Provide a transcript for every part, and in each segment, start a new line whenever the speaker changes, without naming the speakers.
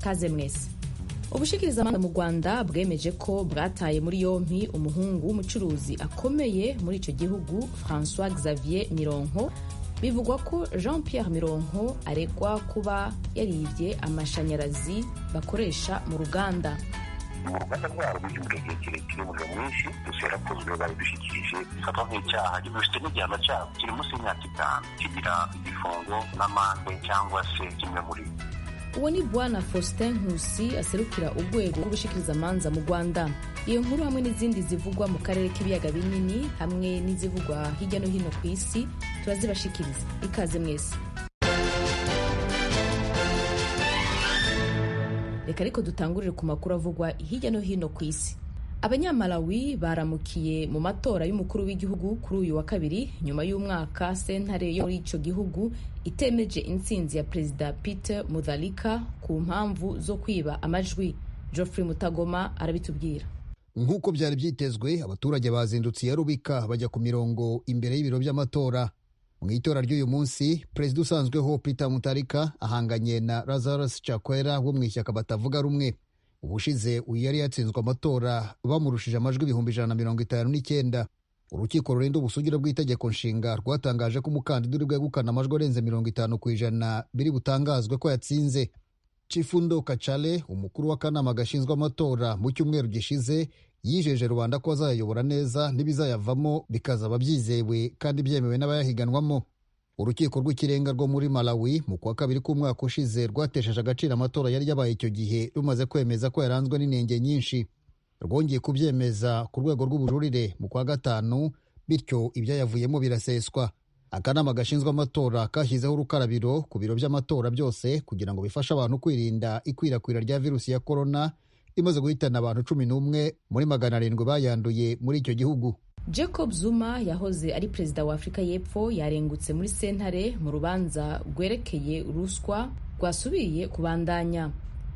kaze mwese. Ubushikirizamanza mu Rwanda bwemeje ko bwataye muri yompi umuhungu w'umucuruzi akomeye muri ico gihugu François Xavier Mironko. Bivugwa ko Jean Pierre Mironko aregwa kuba yarivye amashanyarazi bakoresha mu ruganda.
Mu ruganda rwabo rw'igihe kirekire umuriro mwinshi gusa yarakozwe babidushyikirije bifatwa nk'icyaha gifite n'igihano cyabo kiri munsi y'imyaka 5 kigira igifungo n'amande cyangwa se kimwe muri
uwo ni Bwana Faustin Nkusi aserukira urwego rw'ubushikirizamanza mu Rwanda. Iyo nkuru hamwe n'izindi zivugwa mu karere k'ibiyaga binini hamwe n'izivugwa hirya no hino ku isi turazibashikiriza. Ikaze mwese. Reka ariko dutangurire ku makuru avugwa hirya no hino ku isi. Abanyamalawi baramukiye mu matora y'umukuru w'igihugu kuri uyu wa kabiri nyuma y'umwaka sentare yo muri ico gihugu itemeje intsinzi ya Perezida Peter Mutharika ku mpamvu zo kwiba amajwi. Geoffrey Mutagoma arabitubwira.
Nk'uko byari byitezwe, abaturage bazindutse ya Rubika bajya ku mirongo imbere y'ibiro by'amatora. Mu itora ry'uyu munsi, Perezida usanzweho Peter Mutharika ahanganye na Lazarus Chakwera wo mu ishyaka batavuga rumwe. Ubushize uyu yari yatsinzwe amatora bamurushije amajwi 159. Urukiko rurinda ubusugire bw'itegeko nshinga rwatangaje ko umukandida uri bwegukana amajwi arenze 50% biri butangazwe ko yatsinze. Chifundo Kachale, umukuru w'akanama gashinzwe amatora, mu cyumweru gishize yijeje rubanda ko azayobora neza n'ibizayavamo bikazaba byizewe kandi byemewe n'abayahiganwamo. Urukiko rw'ikirenga rwo muri Malawi mu kwa kabiri k'umwaka ushize rwatesheje agaciro amatora yari yabaye icyo gihe rumaze kwemeza ko yaranzwe n'inenge nyinshi. Rwongeye kubyemeza ku rwego rw'ubujurire mu kwa gatanu, bityo ibyayavuyemo biraseswa. Akanama gashinzwe amatora kashyizeho urukarabiro ku biro by'amatora byose kugira ngo bifashe abantu kwirinda ikwirakwira rya virusi ya corona imaze guhitana abantu 11 muri 700 bayanduye muri icyo gihugu.
Jacob Zuma yahoze ari perezida wa Afrika y'Epfo yarengutse muri sentare mu rubanza rwerekeye ruswa rwasubiye kubandanya.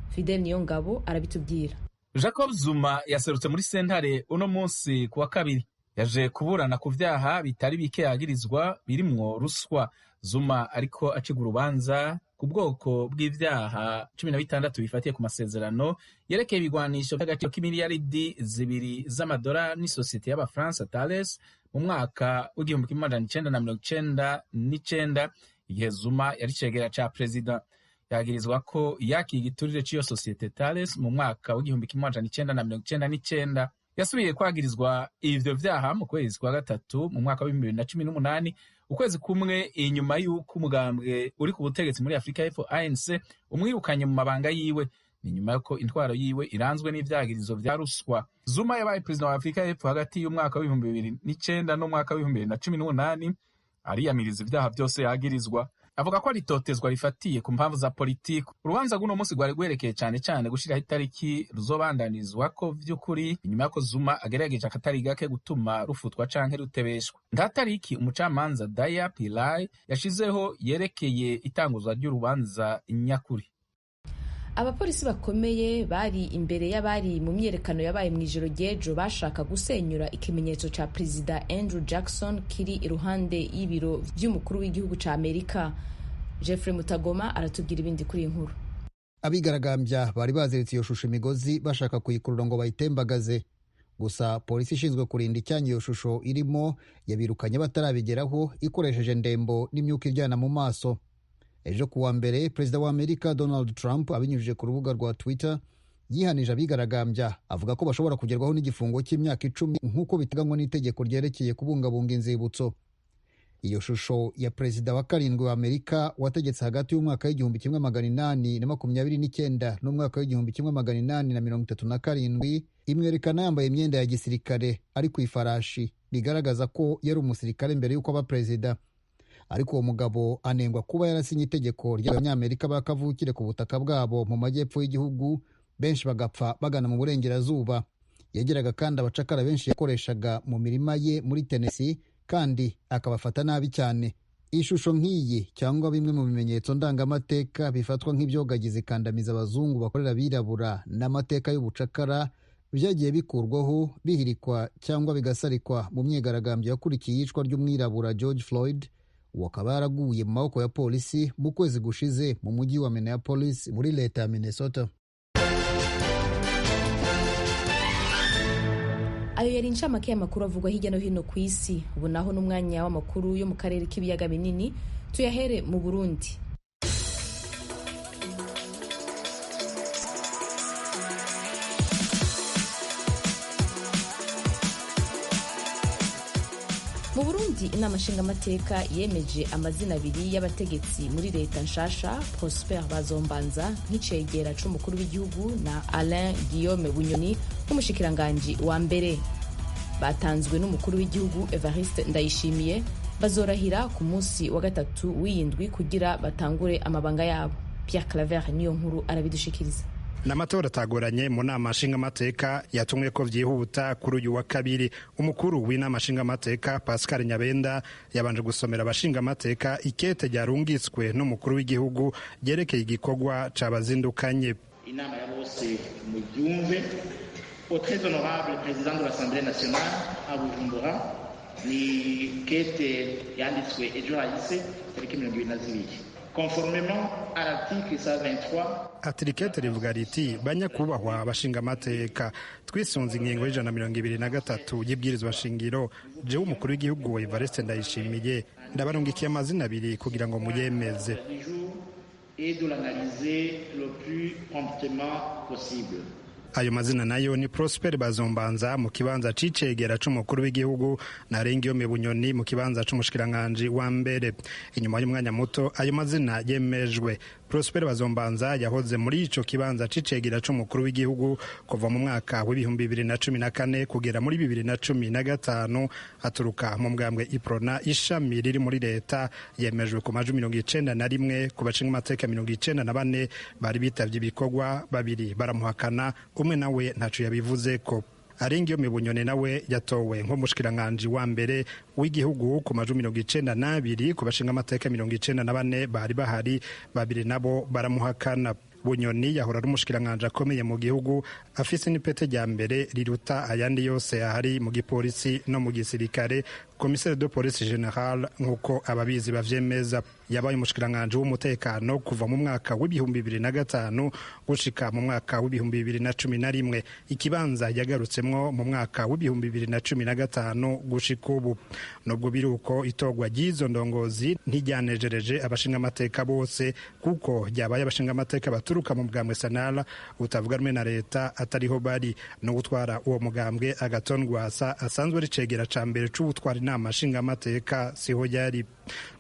Fidel Niyongabo arabitubwira.
Jacob Zuma yaserutse muri sentare uno munsi kuwa kabiri. Yaje kuburana ku vyaha bitari bike yagirizwa birimwo ruswa. Zuma ariko aciga urubanza ku bwoko bw'ivyaha 16 bifatiye ku masezerano yerekeye ibigwanisho by'agaciro k'imiliyaridi 2 z'amadolari n'isosiyete y'Abafaransa Thales mu mwaka w'1999 igihe Zuma yari cegera ca perezida. Yagirizwa ko yakiye igiturire c'iyo sosiyete Thales mu mwaka w'1999. Yasubiye kwagirizwa ivyo vyaha mu kwezi kwa gatatu mu mwaka w'2018, ukwezi kumwe inyuma y'uko umugambwe uri ku butegetsi muri Afrika y'Epfo ANC umwirukanye mu mabanga yiwe. Ni nyuma y'uko intwaro yiwe iranzwe n'ivyagirizo vya ruswa. Zuma yabaye perezida wa Afrika y'Epfo hagati y'umwaka w'2009 n'umwaka w'2018, ariyamiriza ivyaha byose yagirizwa. Avuga ko aritotezwa rifatiye ku mpamvu za politiki. Urubanza rw'uno munsi rwari rwerekeye cyane cyane gushiraho itariki ruzobandanizwa ko vy'ukuri inyuma y'uko Zuma agerageje akatari gake gutuma rufutwa canke rutebeshwa. Nta tariki umucamanza Daya Pillay yashizeho yerekeye itanguzwa ry'urubanza nyakuri.
Abapolisi bakomeye bari imbere y'abari mu myerekano yabaye mu ijoro ry'ejo bashaka gusenyura ikimenyetso ca Perezida Andrew Jackson kiri iruhande y'ibiro vy'umukuru w'igihugu ca Amerika. Geoffrey Mutagoma aratubwira ibindi kuri inkuru.
Abigaragambya bari baziritse iyo shusho imigozi bashaka kuyikurura ngo bayitembagaze. Gusa polisi ishinzwe kurinda icyanya iyo shusho irimo yabirukanye batarabigeraho ikoresheje ndembo n'imyuka iryana mu maso. Ejo kuwa mbere, Perezida wa Amerika Donald Trump abinyujije ku rubuga rwa Twitter yihanije abigaragambya avuga ko bashobora kugerwaho n'igifungo cy'imyaka 10 nk'uko biteganywa n'itegeko ryerekeye kubungabunga inzibutso. Iyo shusho ya Perezida wa karindwi wa Amerika wategetse hagati y'umwaka w'1829 n'umwaka w'1837 imwerekana yambaye imyenda ya gisirikare ari ku ifarashi, bigaragaza ko yari umusirikare mbere y'uko aba perezida. Ariko uwo mugabo anengwa kuba yarasinye itegeko ry'Abanyamerika bakavukire ku butaka bwabo mu majyepfo y'igihugu, benshi bagapfa bagana mu burengerazuba. Yageraga kandi abacakara benshi yakoreshaga mu mirima ye muri Tennessee kandi akabafata nabi cyane. Ishusho nk'iyi cyangwa bimwe mu bimenyetso ndangamateka bifatwa nk'ibyogagiza ikandamiza abazungu bakorera abirabura n'amateka y'ubucakara byagiye bikurwaho, bihirikwa cyangwa bigasarikwa mu myigaragambyo yakurikiye iyicwa ry'umwirabura George Floyd uwo akaba yaraguye mu maboko ya polisi mu kwezi gushize mu mujyi wa Minneapolis muri leta ya Minnesota.
Ayo yari incamake y'amakuru avugwa hirya no hino ku isi. Ubu naho n'umwanya w'amakuru yo mu karere k'ibiyaga binini, tuyahere mu Burundi. Mu Burundi inama nshingamateka yemeje amazina abiri y'abategetsi muri leta nshasha, Prosper Bazombanza nk'icegera c'umukuru w'igihugu na Alain Guillaume Bunyoni nk'umushikiranganji wa mbere. Batanzwe n'umukuru w'igihugu Evariste Ndayishimiye, bazorahira ku munsi wa gatatu w'indwi kugira batangure amabanga yabo. Pierre Claver niyo nkuru arabidushikiriza.
N'amatora atagoranye mu nama nshingamateka yatumwe ko vyihuta kuri uyu wa kabiri. Umukuru w'inama nshingamateka Pascal Nyabenda yabanje gusomera abashingamateka ikete ryarungitswe n'umukuru w'igihugu ryerekeye igikorwa cabazindukanye.
Inama ya bose mu byumve au très honorable président de l'Assemblée nationale à Bujumbura, ni kete yanditswe ejo hahise tariki 22. Conformément à l'article 123,
atirikete rivuga riti banyakubahwa abashingamateka, twisunze ingingo y'123 y'ibwirizwa shingiro, jewe umukuru w'igihugu Evariste Ndayishimiye ndabarungikiye amazina abiri kugira ngo muyemeze
et de l'analyser le plus promptement possible.
Ayo mazina nayo ni Prosper Bazombanza mu kibanza c'icegera c'umukuru w'igihugu na Alain Guillaume Bunyoni mu kibanza c'umushikiranganji wa mbere. Inyuma y'umwanya muto ayo mazina yemejwe. Prosper Bazombanza yahoze muri ico kibanza c'icegera c'umukuru w'igihugu kuva mu mwaka w'2014 kugera muri 2015, aturuka mu mugambwe Iprona ishami riri muri leta. Yemejwe ku majwi 91 ku bashingamateka 94 bari bitavye ibikorwa, babiri baramuhakana, umwe nawe ntaco yabivuze ko. Alain Guillaume Bunyoni nawe yatowe nk'umushikiranganji wa mbere w'igihugu ku majwi 92 ku bashingamateka 94 bari bahari, babiri nabo baramuhakana. Bunyoni yahora ari umushikiranganji akomeye mu gihugu, afise n'ipete rya mbere riruta ayandi yose yahari mu gipolisi no mu gisirikare, commissaire de police general nk'uko ababizi bavyemeza. Yabaye umushikiranganji w'umutekano kuva mu mwaka w'2005 gushika mu mwaka w'2011, ikibanza yagarutsemwo mu mwaka w'2015 gushika ubu. Nubwo biruko itogwa ry'izo ndongozi ntiryanejereje abashingamateka bose, kuko ryabaye abashingamateka baturuka mu mugambwe Sanala utavuga rumwe na leta atariho bari, no gutwara uwo mugambwe Agathon Rwasa asanzwe ari cegera ca mbere c'ubutwara inama nshingamateka siho yari.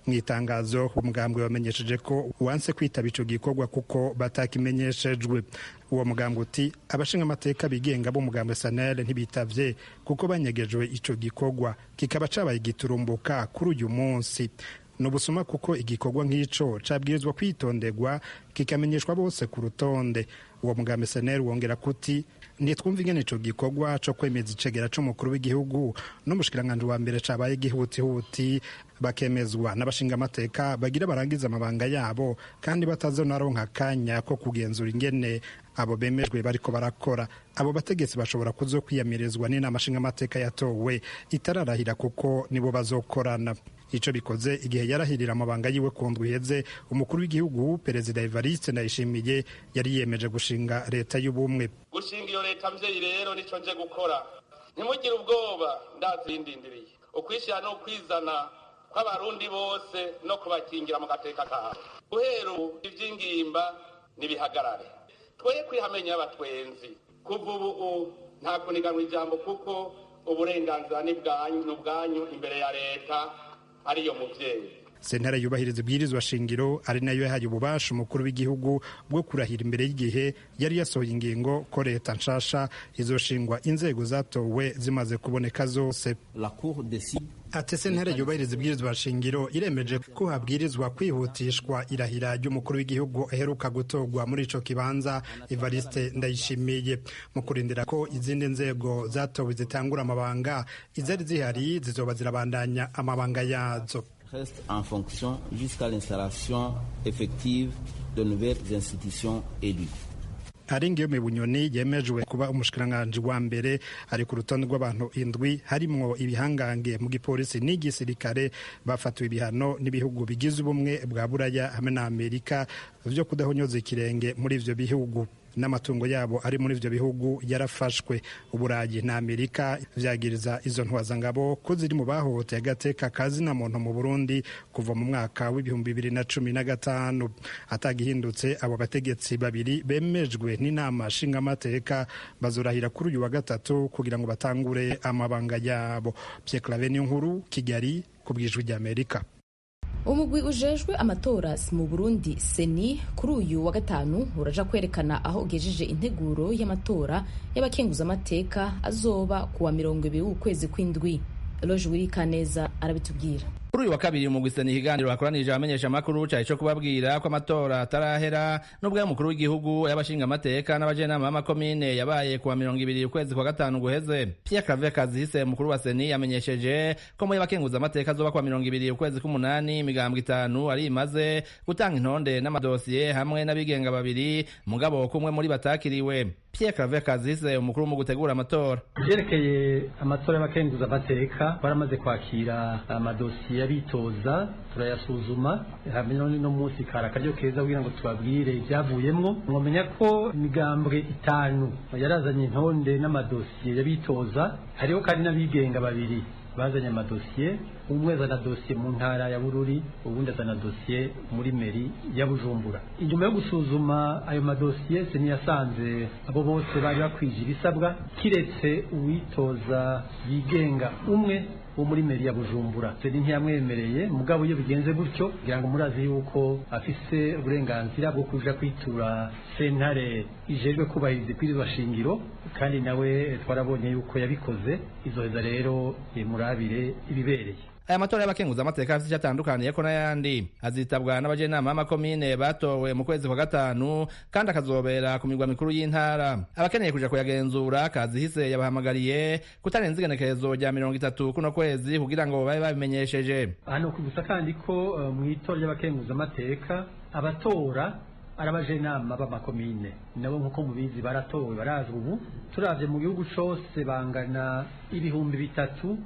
Mwitangazo umugambwe wamenyesheje ko wanse kwitaba ico gikorwa kuko batakimenyeshejwe. Uwo mugambwe uti abashingamateka bigenga bo mugambwe Sanel ntibitavye kuko banyegejwe ico gikorwa, kikaba cabaye giturumbuka kuri uyu munsi. Nubusuma kuko igikorwa nk'ico cabwirizwa kwitondegwa kikamenyeshwa bose ku rutonde. Uwo mugambwe Sanel wongera kuti nitwumva ingene ico gikorwa co kwemeza icegera c'umukuru w'igihugu n'umushikiranganji wa mbere cabaye gihutihuti, bakemezwa n'abashingamateka bagira barangiza amabanga yabo kandi batazonaronka akanya ko kugenzura ingene abo bemejwe bariko barakora. Abo bategetsi bashobora kuzokwiyamirizwa n'inama nshingamateka yatowe itararahira kuko nibo bazokorana. Ico bikoze igihe yarahirira amabanga yiwe ku ndwi iheze, umukuru w'igihugu Perezida Evariste Ndayishimiye yari yemeje gushinga leta y'ubumwe.
Gushinga iyo leta mvyeyi rero nico nje gukora, ntimugire ubwoba, ndazindindiriye ukwishira no kwizana kw'abarundi bose no kubakingira mu gateka kabo. Guhera ubu ivy'ingimba nibihagarare, twoye kwihamenya abatwenzi. Kuva ubu nta kuniganwa ijambo kuko uburenganzira ni bwanyu imbere ya leta ariyo muvyeyi.
Sentare yubahiriza ibwirizwa shingiro ari nayo yahaye ububasha umukuru w'igihugu bwo kurahira imbere y'igihe yari yasohoye ingingo ko leta nshasha izoshingwa inzego zatowe zimaze kuboneka zose. Ati sentare yubahiriza ibwirizwa shingiro iremeje ko habwirizwa kwihutishwa irahira ry'umukuru w'igihugu aheruka gutorwa muri ico kibanza Evariste Ndayishimiye, mu kurindira ko izindi nzego zatowe zitangura amabanga, izari zihari zizoba zirabandanya amabanga yazo.
Reste en fonction jusqu'à l'installation effective de nouvelles institutions élues.
Aringiyome Bunyoni yemejwe kuba umushikiranganji wa mbere ari ku rutonde rw'abantu indwi harimwo ibihangange mu gipolisi n'igisirikare bafatiwe ibihano n'ibihugu bigize ubumwe bwa Buraya hamwe na Amerika vyo kudahonyoza ikirenge muri ivyo bihugu. N'amatungo yabo ari muri ivyo bihugu yarafashwe. Uburayi na Amerika vyagiriza izo ntwazangabo ko ziri mu bahohoteye agateka kazina muntu mu Burundi kuva mu mwaka w'2015. Atagihindutse abo bategetsi babiri bemejwe n'inama nshingamateka bazorahira kuri uyu wa gatatu kugira ngo batangure amabanga yabo. Pierre Claver Niyonkuru, Kigali, ku bw'ijwi ry'Amerika.
Umugwi ujejwe amatora mu Burundi Seni kuri uyu wa gatanu uraja kwerekana aho ugejeje integuro y'amatora y'abakenguzamateka azoba kuwa 20 ukwezi kw'indwi. Eloge Wirikaneza arabitubwira.
Kuri uyu wa kabiri umugwi Seni ikiganiro bakoranije abamenyesha makuru cyaje cyo kubabwira ko amatora atarahera n'ubwo y'umukuru w'igihugu y'abashinga amateka n'abajenama b'amakomine yabaye kuwa 20 ukwezi kwa gatanu guheze. Pierre Claver Kazihise mukuru wa Seni yamenyesheje ko mu y'abakenguza amateka azoba kuwa 20 ukwezi k'umunani imigambwe 5 ari imaze gutanga intonde n'amadosiye hamwe n'abigenga babiri mugabo kumwe muri batakiriwe. Pierre Claver Kazihise umukuru mu gutegura amatora.
Yerekeye amatora y'abakenguza amateka baramaze kwakira amadosiye bitoza turayasuzuma hamwe no munsi karakaryo keza kugira ngo tubabwire ibyavuyemwo. Mwomenya ko imigambwe 5 yarazanye intonde n'amadosiye yabitoza, hariho kandi n'abigenga babiri bazanye amadosiye, umwe azana dosiye mu ntara ya Bururi, ubundi azana dosiye muri meri ya Bujumbura. Inyuma yo gusuzuma ayo madosiye Seni yasanze abo bose bari bakwije ibisabwa kiretse uwitoza yigenga umwe wo muri meri ya Bujumbura. Seni ntiyamwemereye, mugabo iyo bigenze gutyo kugira ngo murazi yuko afise uburenganzira bwo kuja kwitura sentare ijejwe kubahiriza ibwirizwa shingiro, kandi nawe twarabonye yuko yabikoze. Izoheza rero murabire ibibereye.
Aya matora y'abakenguza amateka afite cyatandukaniye ko n'ayandi azitabwa n'abajenama b'amakomine batowe mu kwezi kwa gatanu kandi akazobera ku migwa mikuru y'intara. Abakeneye kuja kuyagenzura Kazihise yabahamagariye kutarenza igenekerezo rya 30 kuno kwezi kugira ngo babe babimenyesheje.
Hano kugusa kandi ko mu itora y'abakenguza amateka abatora arabajenama b'amakomine nabo nkuko mubizi baratowe barazwe. Ubu turavye mu gihugu cose bangana 3,453.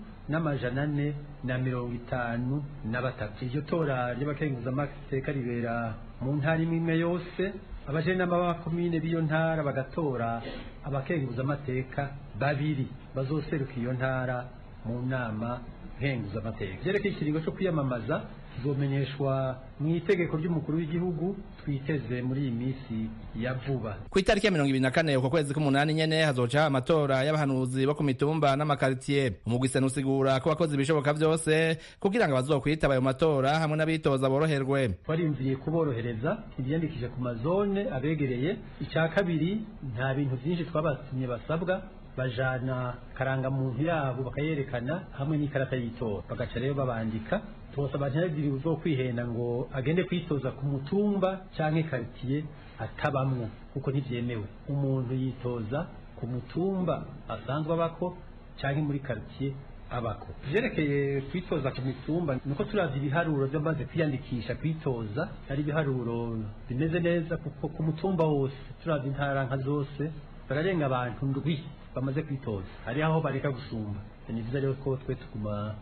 Iryo tora ry'abakenguza amateka ribera mu ntara imwe yose. Abajenama b'amakomine b'iyo ntara bagatora abakenguza amateka babiri bazoseruka iyo ntara mu nama nkenguza amateka. Vyerekeye ikiringo cyo kwiyamamaza zomenyeshwa mu itegeko ry'umukuru w'igihugu twiteze muri iyi minsi ya vuba.
Ku itariki ya 24 uko kwezi k'umunani nyene hazoca amatora y'abahanuzi bo ku mitumba n'amakaritiye. Umugwi Seni usigura ko bakoze ibishoboka vyose kugira ngo bazokwitaba ayo matora hamwe n'abitoza boroherwe.
Twarimviye kuborohereza ibyandikije ku mazone abegereye. Icya kabiri nta bintu byinshi twabatumye basabwa, bajana karanga muntu yabo bakayerekana hamwe n'ikarata y'itora bagaca rero babandika. Tubasaba ntihagire uzo kwihenda ngo agende kwitoza ku mutumba canke quartier atabamwo kuko ntivyemewe. Umuntu yitoza ku mutumba asanzwe abako canke muri quartier abako. Vyerekeye kwitoza ku mitumba nuko turavye ibiharuro byamaze kwiyandikisha kwitoza ari ibiharuro bimeze neza kuko ku mutumba wose turavye intara nka zose bararenga abantu ndwi bamaze kwitoza. Hari aho bareka gusumba. Ni vyiza rero ko twe tuguma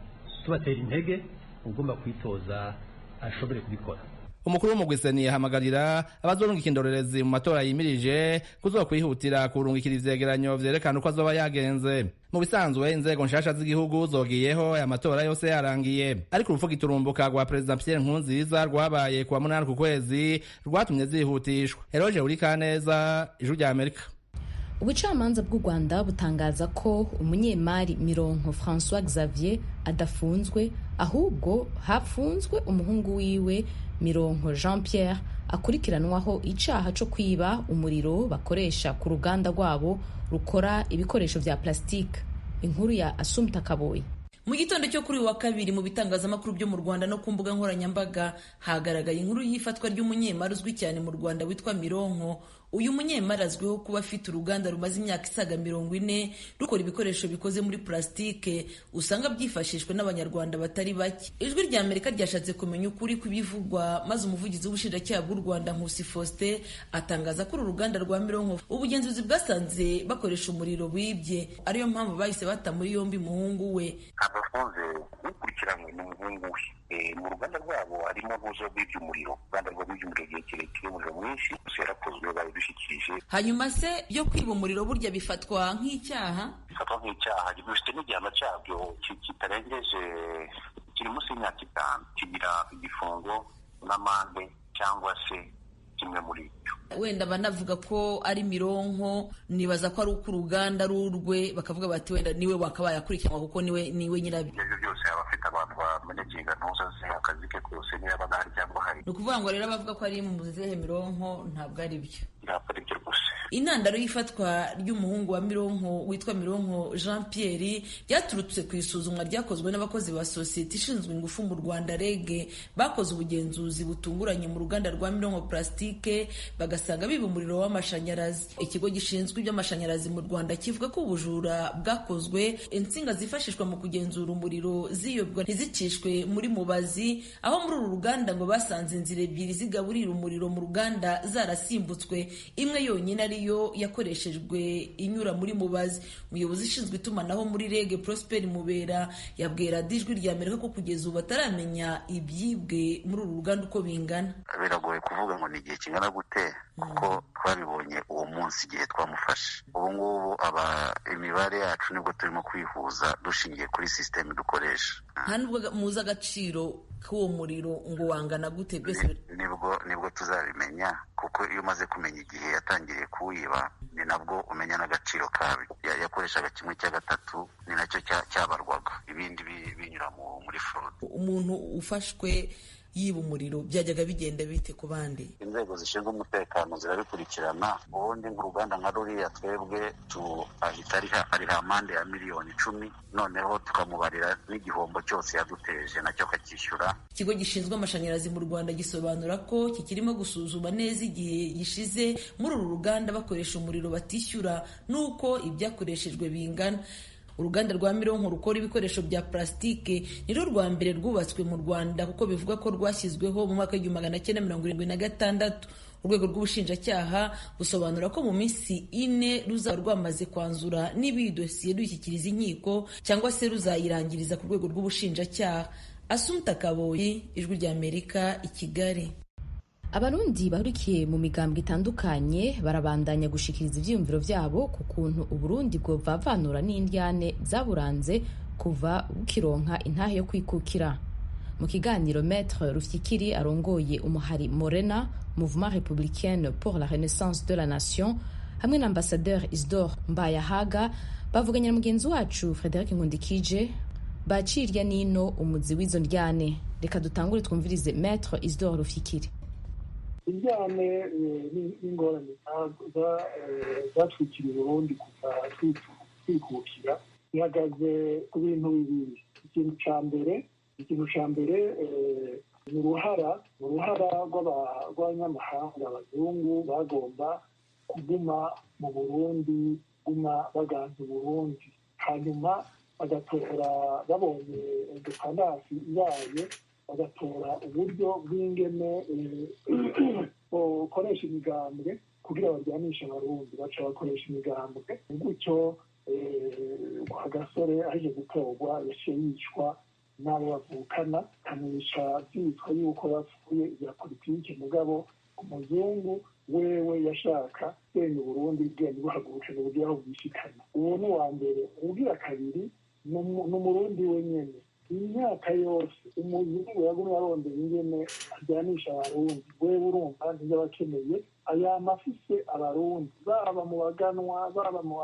tubatera intege ugomba kwitoza ashobore kubikora.
Umukuru w'umugwi Seni yahamagarira abazorungika indorerezi mu matora yimirije kuzokwihutira kurungikira ivyegeranyo vyerekana uko azoba yagenze. Mu bisanzwe inzego nshasha z'igihugu zogiyeho aya matora yose yarangiye, ariko uruvuga iturumbuka rwa President Pierre Nkurunziza rwabaye kuwa 8 ku kwezi rwatumye zihutishwa. Eloge Wirikaneza, Ijwi ry'Amerika.
Ubucamanza bw'u Rwanda butangaza ko umunyemari Mironko François Xavier adafunzwe, ahubwo hapfunzwe umuhungu wiwe Mironko Jean Pierre akurikiranwaho icaha co kwiba umuriro bakoresha ku ruganda rwabo rukora ibikoresho vya plastike. Inkuru ya Assumpta Kaboyi.
Mu gitondo cyo kuri wa kabiri mu bitangazamakuru byo mu Rwanda no ku mbuga nkoranyambaga hagaragaye inkuru y'ifatwa ry'umunyemari uzwi cyane mu Rwanda witwa Mironko uyu munyemari azwiho kuba afite uruganda rumaze imyaka isaga 40 rukora ibikoresho bikoze muri plastike usanga byifashishwa n'abanyarwanda batari bake. Ijwi rya Amerika ryashatse kumenya ukuri kubivugwa, maze umuvugizi w'ubushinjacyaha bw'u Rwanda Nkusi Faustin atangaza ko uru ruganda rwa Mironko ubugenzuzi bwasanze bakoresha umuriro wibye, ariyo mpamvu bahise bata muri yombi umuhungu we.
Abafunze ukurikiranywe n'umuhungu we mu ruganda rwabo harimo ntuzo bw'ibyo umuriro, uruganda rwo bw'ibyo umuriro gihe kirekire, umuriro mwinshi gusa yarakozwe babidushyikirije.
Hanyuma se byo kwiba umuriro burya bifatwa nk'icyaha?
Bifatwa nk'icyaha, gifite n'igihano cyabyo kitarengeje, kiri munsi y'imyaka 5, kigira igifungo n'amande cyangwa se kimwe muri ibyo.
Wenda banavuga ko ari Mironko, nibaza ko ari uko uruganda rurwe, bakavuga bati wenda niwe wakabaye akurikiranwa kuko niwe nyirabi.
Ibyo byose aba afite abantu bamenekinga ntuza se akazi ke kose niba bagahari cyangwa hari.
Ni ukuvuga ngo rero abavuga ko ari muzehe Mironko ntabwo ari byo.
Ntabwo ari byo rwose.
Intandaro y'ifatwa ry'umuhungu wa Mironko witwa Mironko Jean Pierre byaturutse ku isuzumwa ryakozwe n'abakozi ba sosiyete ishinzwe ingufu mu Rwanda REG, bakoze ubugenzuzi butunguranye mu ruganda rwa Mironko Plastique bagasanga biba umuriro w'amashanyarazi. Ikigo gishinzwe iby'amashanyarazi mu Rwanda kivuga ko ubujura bwakozwe, insinga zifashishwa mu kugenzura umuriro ziyobwa ntizicishwe muri mubazi, aho muri uru ruganda ngo basanze inzira ebyiri zigaburira umuriro mu ruganda zarasimbutse, imwe yonyine ariyo yakoreshejwe inyura muri mubazi. Umuyobozi ushinzwe itumanaho muri REG Prosper Mubera yabwira Ijwi rya Amerika ko kugeza ubu bataramenya ibyibwe muri uru ruganda uko bingana.
Biragoye kuvuga ngo ni igihe kingana gute kuko twabibonye uwo munsi igihe twamufashe. Ubu ngubu imibare yacu nibwo turimo kwihuza dushingiye kuri system dukoresha.
Nta nubwo muzi agaciro k'uwo muriro ngo wangana gute? Byose
nibwo tuzabimenya, kuko iyo umaze kumenya igihe yatangiriye kuwiba ni nabwo umenya n'agaciro kabi. Yakoreshaga 1/3, ni nacyo cyabarwaga, ibindi binyura muri fraud.
Umuntu ufashwe yiba umuriro byajyaga bigenda bite ku bandi?
Inzego zishinzwe umutekano zirabikurikirana. Ubundi nk'uruganda nka ruriya twebwe ari amande ya miliyoni 10, noneho tukamubarira n'igihombo cyose yaduteje nacyo akacyishyura.
Ikigo gishinzwe amashanyarazi mu Rwanda gisobanura ko kikirimo gusuzuma neza igihe gishize muri uru ruganda bakoresha umuriro batishyura n'uko ibyakoreshejwe bingana. Uruganda rwa Mironko rukora ibikoresho bya plastike nirwo rwa mbere rwubatswe mu Rwanda kuko bivuga ko rwashyizweho mu mwaka w'1976. Urwego rw'ubushinjacyaha busobanura ko mu minsi 4 ruzaba rwamaze kwanzura n'ibidosiye dushyikiriza inkiko cyangwa se ruzayirangiriza ku rwego rw'ubushinjacyaha. Asumta Kaboyi, Ijwi rya Amerika, i Kigali.
Abarundi bahurikiye mu migambwe itandukanye barabandanya gushikiriza ivyiyumviro vyabo ku kuntu Uburundi bwo vavanura n'indyane zaburanze kuva bukironka intahe yo kwikukira. Mu kiganiro Maître Rufyikiri arongoye umuhari Morena, Mouvement républicain pour la renaissance de la nation, hamwe na Ambassadeur Isidore Mbayahaga bavuganye na mugenzi wacu Frederic Nkundikije bacirya nino umuzi w'izo ndyane. Reka dutangure twumvirize Maître Isidore Rufyikiri.
Indyane n'ingorane zatwikiriye Burundi kuva twikukira ihagaze ku bintu bibiri. Ikintu ca mbere ni uruhara rw'abanyamahanga, abazungu bagomba kuguma mu Burundi, guma baganza Burundi, hanyuma bagatora babonye independance ibaye, bagatora uburyo bw'ingene ukoresha imigambwe kugira baryanishe abarundi, baca bakoresha imigambwe. Gutyo agasore aje gutorwa yaciye yicwa n'abo bavukana, kamwica byitwa yuko bapfuye ibya politike. Mugabo umuzungu wewe yashaka senya Burundi bwenge buhaguruke mu buryo aho bwishikana. Uwo ni uwa mbere. Ubwira kabiri ni umurundi wenyene. Imyaka yose umuzungu yagumye arondera ingene ajyanisha abarundi, wewe urumva ntibyo bakeneye ayama afise abarundi, baba mu baganwa, baba mu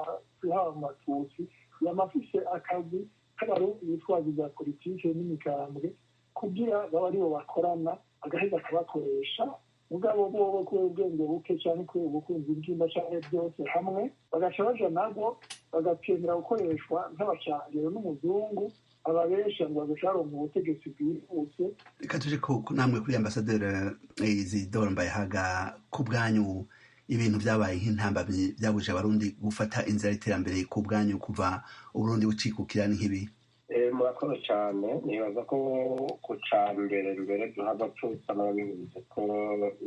Batutsi, yama afise akazi k'abarundi bitwaza ibya politike n'imigambwe kugira baba aribo bakorana, agaheza akabakoresha. Mugabo bobo kubera ubwenge buke cyane, kubera ubukunzi bw'imba cyane, byose hamwe bagaca baja nabo bagatemera gukoreshwa nk'abacangero n'umuzungu ababesha ngo bagashara mu butegetsi bwihuse.
Reka tuje ko namwe kuri Ambassadeur Isidore Mbayahaga, ku bwanyu ibintu byabaye nk'intambamyi byabuje abarundi gufata inzira y'iterambere ku bwanyu kuva uburundi bucikukira nk'ibi?
Murakoze cyane. Nibaza ko ku ca mbere duhava tusa n'ababivuze ko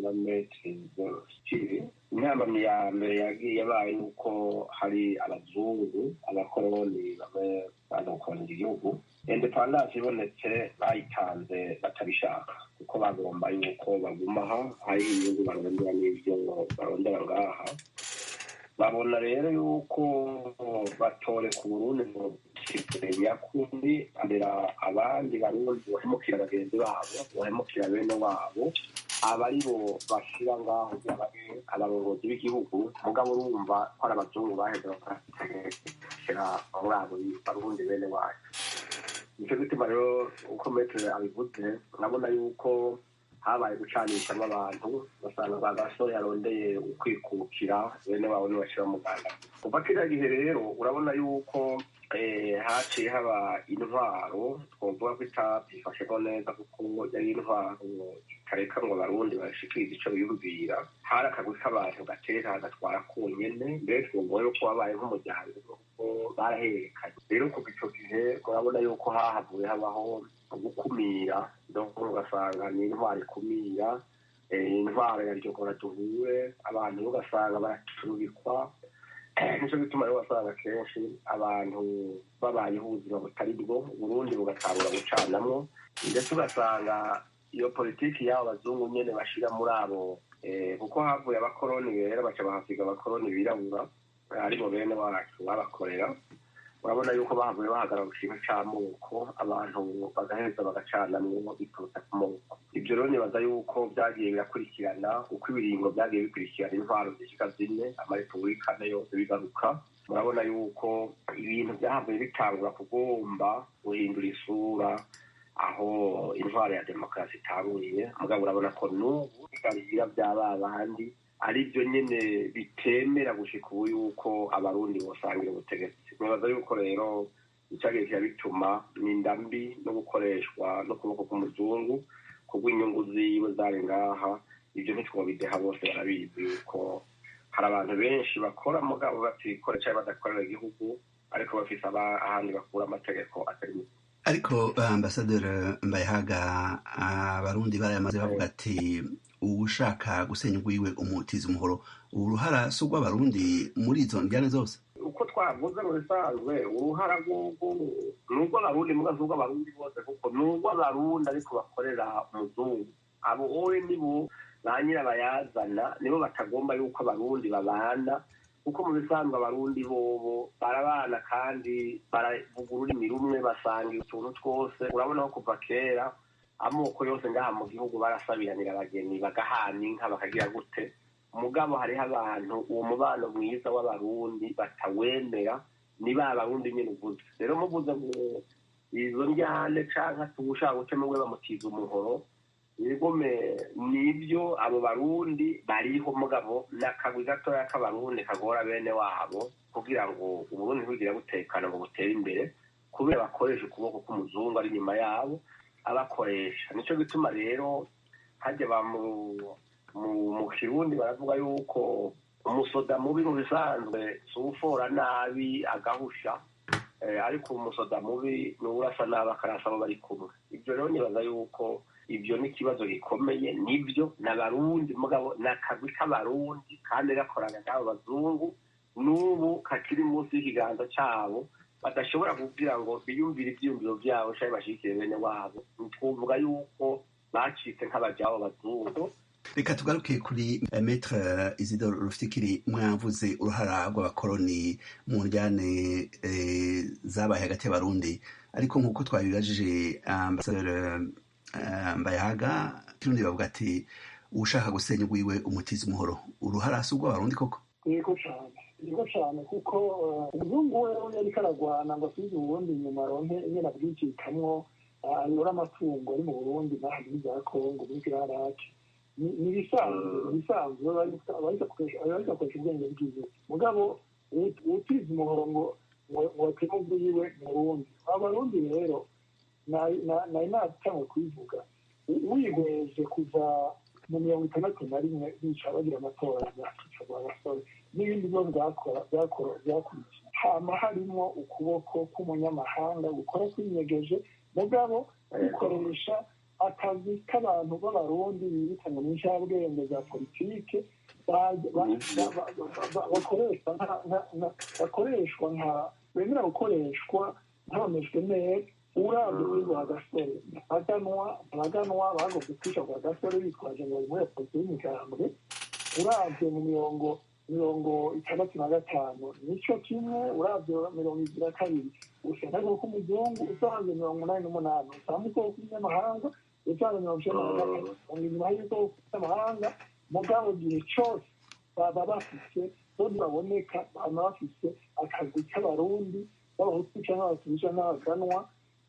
na metri z'ikiri intambamyi ya mbere yabaye yuko hari abazungu abakoroni bamwe bazokorera igihugu. Independance ibonetse bayitanze batabishaka kuko bagomba yuko bagumaho hari inyungu barondera n'ibyo barondera ngaha. Babona rero yuko batore ku Burundi nyakundi ambera abandi barundi bahemukira bagenzi babo bahemukira bene wabo aba aribo bashira ngaho abarongozi b'igihugu. Mugabo urumva ko ari abazungu baheze bakatekera muri abo barundi bene wacu. Nicyo gituma rero uko Metre abivuze urabona yuko habaye gucanishamwo abantu basanga bagasore yarondeye ukwikukira bene wabo ntibashira mu Rwanda. Kuva kiriya gihe rero urabona yuko haciye haba intwaro twovuga ko itabyifashemo neza kuko yari intwaro itareka ngo abarundi bashikirize ico biyumvira. Hari akagwi k'abantu gatera hagatwara konyene mbere twumva yuko wabaye nk'umuryango kuko barahererekanye. Rero kuva ico gihe urabona yuko hahavuye habaho gukumira donc ugasanga ni intwaro ikumira intwaro ya ryogora duhure abantu ugasanga baraturubikwa. Nicyo gituma rero wasanga kenshi abantu babayeho ubuzima butari bwo Burundi bugatangura gucanamwo ndetse ugasanga iyo politiki y'abo bazungu nyene bashira muri abo kuko havuye abakoroni rero baca bahasiga abakoroni birabura aribo bene wacu babakorera. Urabona yuko bahavuye bahagarara ku kintu c'amoko abantu bagaheza bagacanamwo biturutse ku moko. Ibyo rero nibaza yuko byagiye birakurikirana uko ibiringo byagiye bikurikirana intwaro zishika zine amarepubulika ane yose bigaruka. Murabona yuko ibintu byahavuye bitangura kugomba guhindura isura aho intwaro ya demokarasi itanguriye. Mugabo urabona ko n'ubu bigarira byaba bandi ari byo nyene bitemera gushika ubu yuko abarundi bosangira ubutegetsi. Nibaza yuko rero icagiye kirabituma n'indambi no gukoreshwa no kuboko k'umuzungu kubw'inyungu ziwe zari ngaha. Ibyo ntitwobideha bose barabizi yuko hari abantu benshi bakora mugabo batikora cyangwa badakorera igihugu ariko bafise ahandi bakura amategeko atari.
Ariko Ambassadeur Mbayahaga abarundi barayamaze bavuga ati ushaka gusenya ugwiwe umutiza umuhoro. Uruhara si urw'abarundi muri izo njyane zose?
Uko twavuze mu bisanzwe uruhara n'urwo abarundi muga z'urwo abarundi bose kuko n'urwo abarundi ariko bakorera umuzungu. Abo owe nibo ba nyirabayazana nibo batagomba yuko abarundi babana kuko mu bisanzwe abarundi bobo barabana kandi baravuga ururimi rumwe basangira utuntu twose. Urabona ko kuva kera amoko yose ngaha mu gihugu barasabiranira abageni bagahana inka bakagira gute. Mugabo hariho abantu uwo mubano mwiza w'abarundi batawemera ni ba barundi nyene uvuze. Rero muvuze izo njyane canke tugushaka guca mwe bamutiza umuhoro ibigome nibyo abo barundi bariho mugabo n'akagwi gatoya k'abarundi kagora bene wabo kugira ngo uburundi bugira gutekana ngo butere imbere kubera bakoresha ukuboko k'umuzungu ari nyuma yabo abakoresha. Nico gituma rero hajya ba mu Kirundi baravuga yuko umusoda mubi mu bisanzwe sufora nabi agahusha ariko umusoda mubi n'urasa nabi akarasa abo bari kumwe. Ibyo rero nibaza yuko ibyo ni ikibazo gikomeye. Nibyo n'abarundi mugabo n'akagwi k'abarundi kandi gakorana n'abo bazungu n'ubu kakiri munsi y'ikiganza cyabo badashobora kugira ngo biyumvire ibyiyumviro byabo cyangwa bashikire bene wabo. Twovuga yuko bacitse nk'abajyabo bazungu.
Reka tugaruke kuri Maître Isidore Rufikiri. Mwavuze uruhara rw'abakoroni mu njyane zabaye hagati y'abarundi ariko nk'uko twabibajije Ambassadeur Mbayahaga Kirundi bavuga ati ushaka gusenya ugwiwe umutiza umuhoro. Uruhara si urw'abarundi koko?
Yego cyane kuko umuzungu we yariko aragwana ngo asubize Uburundi inyuma aronke nyene abwikikamwo ayora amatungo ari mu Burundi n'ahandi za Kongo muri Kirarake. Ni bisanzwe bariko akoresha ubwenge bwiwe mugabo utiza umuhoro ngo watema ubwiwe mu Burundi. Abarundi rero nari natangwe kubivuga wihweje kuva mu 1961 bica bagira amatora ya gasore n'ibindi byo byakurikiye hama harimo ukuboko k'umunyamahanga gukora kwinyegeje mugabo bikoresha akazi k'abantu b'abarundi bibita ngo n'incabwenge za politike bakoreshwa nka bemera gukoreshwa ntabamejwe neza uravye w'irwa gasore abaganwa bagomba kwica kwa gasore bitwaje ngo muri polisi y'imigambwe uravye mu mirongo 65 nico kimwe uravye 22 usanga ko umuzungu usanze 88 usanga ko umunyamahanga usanze 93 inyuma y'uko umunyamahanga mugabo gihe cyose baba bafise bodi baboneka baba bafise akazi k'abarundi b'abahutu cyangwa abatutsi n'abaganwa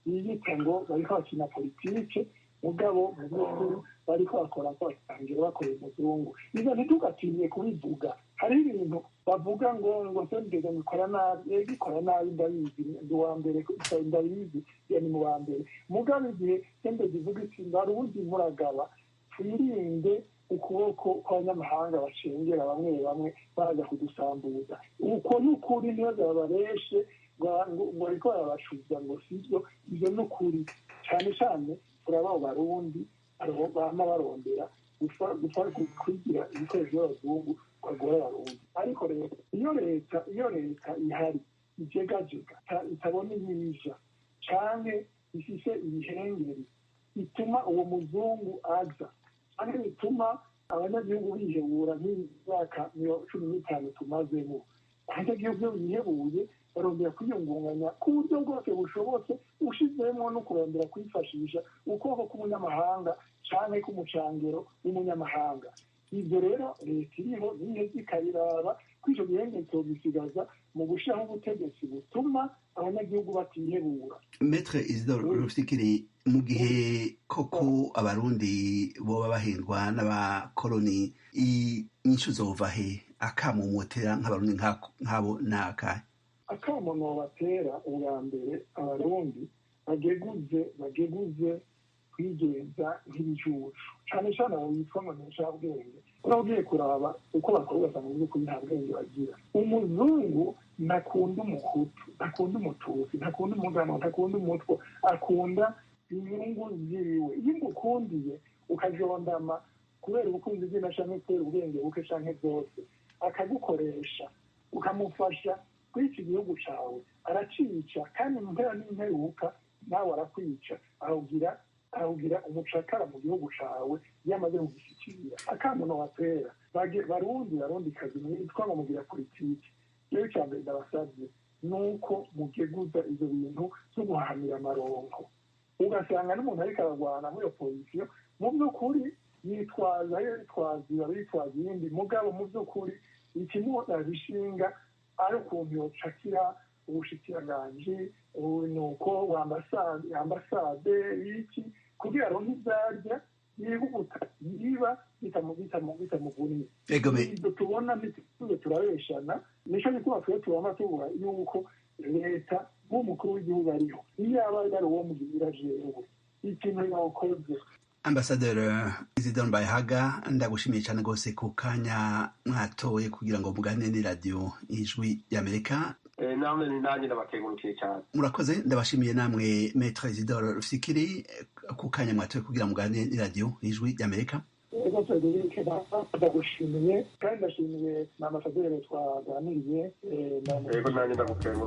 biyita ngo bariko bakina politike mugabo mu by'ukuri bariko bakora ko batangira bakorera umuzungu niba ntitugatinye kubivuga hari ibintu bavuga ngo sendege ngikora nabi gikora nabi ndabizi ndi wa mbere ndabizi yani mu wa mbere mugabo igihe sendege ivuga iti barundi muragaba twirinde ukuboko kw'abanyamahanga bashengera bamwe bamwe baza kudusambuza uko n'ukuri niyo babareshe ngo ariko barabacuza ngo sibyo ibyo n'ukuri cyane cyane turaba barundi bama barondera kwigira ibikoresho by'abazungu bagora abarundi ariko rero iyo leta ihari ijegajega itabona ibija canke ifise ibihengeri bituma uwo muzungu aza kandi bituma abanyagihugu bihebura nk'imyaka 15 tumazemo abanyagihugu bihebuye barondera kwiyungunganya ku buryo bwose bushobotse ushizemo no kurondera kwifashisha ukuboko k'umunyamahanga canke k'umucangero w'umunyamahanga ibyo rero leta iriho niyo zikayiraba kw'icyo gihenge tobisigaza mu gushiraho ubutegetsi butuma abanyagihugu batihebura.
Maître Isidore Rufikiri, mu gihe koko abarundi boba bahindwa n'abakoloni inyishu zova he akamumotera nk'abarundi nk'abo nakahe?
Akamono batera ubwa mbere abarundi bageguze kwigenza nk'ibijuju cyane cyane abo bitwa ngo nshabwenge uragiye kuraba uko bakora ugasanga uzi ko nta bwenge bagira. Umuzungu ntakunda umuhutu, ntakunda umutusi, ntakunda umugano, ntakunda umutwe, akunda inyungu ziwe. Iyo umukundiye ukajondama kubera ubukunzi bwe canke kubera ubwenge buke canke byose akagukoresha ukamufasha kwica igihugu cawe aracica kandi impera n'imperuka nawe arakwica arawugira umucakara mu gihugu cawe yamaze kugishyikira. Akamuno watera barundi kazi mwitwa ngo mugira politiki. Rero icya mbere ndabasabye nuko mugeguza ivyo bintu vyo guhahamira amaronko, ugasanga n'umuntu ariko ararwana muri opozisiyo mu by'ukuri yitwaza ibindi mugabo mu by'ukuri ikimota bishinga ari ukuntu yocakira ubushikiranganji nuko ambasade iki kugira ngo ntibyarya yihuta yiba bitamuguniye. Ibyo tubona ntituze turabeshana nico gituma twe tubona tuvuga yuko leta nk'umukuru w'igihugu ariho iyo aba ari uwo mugira jewe ikintu yakoze.
Ambasaderi Isidore Mbayahaga, ndagushimiye cyane rwose ku kanya mwatoye kugira ngo muganire n'iradiyo Ijwi y'Amerika.
Namwe nanjye ndabakengurukiye cyane.
Murakoze, ndabashimiye namwe Maître Isidore Rufikiri ku kanya mwatoye kugira muganire n'iradiyo Ijwi y'Amerika.
Ndagushimiye kandi ndashimiye n'ambasaderi twaganiriye.
Yego nanjye ndagukengurukiye.